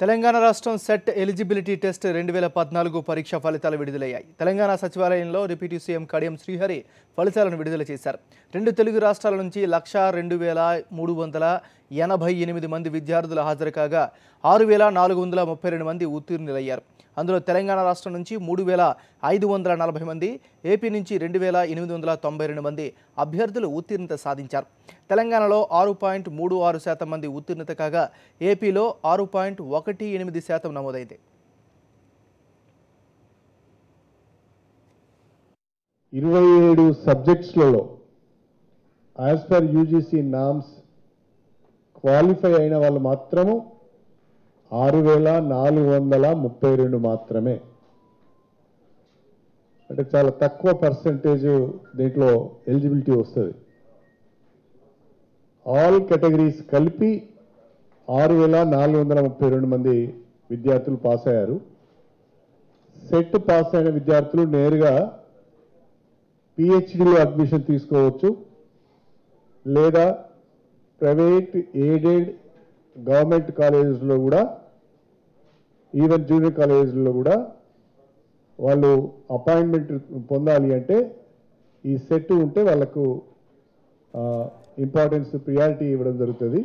తెలంగాణ రాష్ట్రం set eligibility test 2014 పరీక్ష ఫలితాలు విడుదలయ్యాయి. తెలంగాణ సచివాలయంలో డిప్యూటీ సీఎం కడియం శ్రీహరి ఫలితాలను విడుదల చేశారు. రెండు తెలుగు రాష్ట్రాల నుంచి 1,02,388 మంది విద్యార్థులు హాజరు కాగా 6,432 మంది ఉత్తీర్ణులయ్యారు. అందులో తెలంగాణ రాష్ట్రం నుంచి 3,540 మంది, ఏపీ నుంచి 2,892 మంది అభ్యర్థులు ఉత్తీర్ణత సాధించారు. తెలంగాణలో 6.36% మంది ఉత్తీర్ణత కాగా ఏపీలో 6.18% నమోదైంది. 27 సబ్జెక్ట్స్లలో as per UGC norms qualify అయిన వాళ్ళు మాత్రము 6,432 మాత్రమే. అంటే చాలా తక్కువ పర్సంటేజ్ దీంట్లో ఎలిజిబిలిటీ వస్తుంది. ఆల్ కేటగిరీస్ కలిపి 6,432 మంది విద్యార్థులు పాస్ అయ్యారు. సెట్ పాస్ అయిన విద్యార్థులు నేరుగా పిహెచ్డిలో అడ్మిషన్ తీసుకోవచ్చు, లేదా ప్రైవేట్ ఎయిడెడ్ గవర్నమెంట్ కాలేజెస్లో కూడా, ఈవెన్ జూనియర్ కాలేజెస్లో కూడా వాళ్ళు అపాయింట్మెంట్ పొందాలి అంటే ఈ సెట్ ఉంటే వాళ్ళకు ఇంపార్టెన్స్, ప్రియారిటీ ఇవ్వడం జరుగుతుంది.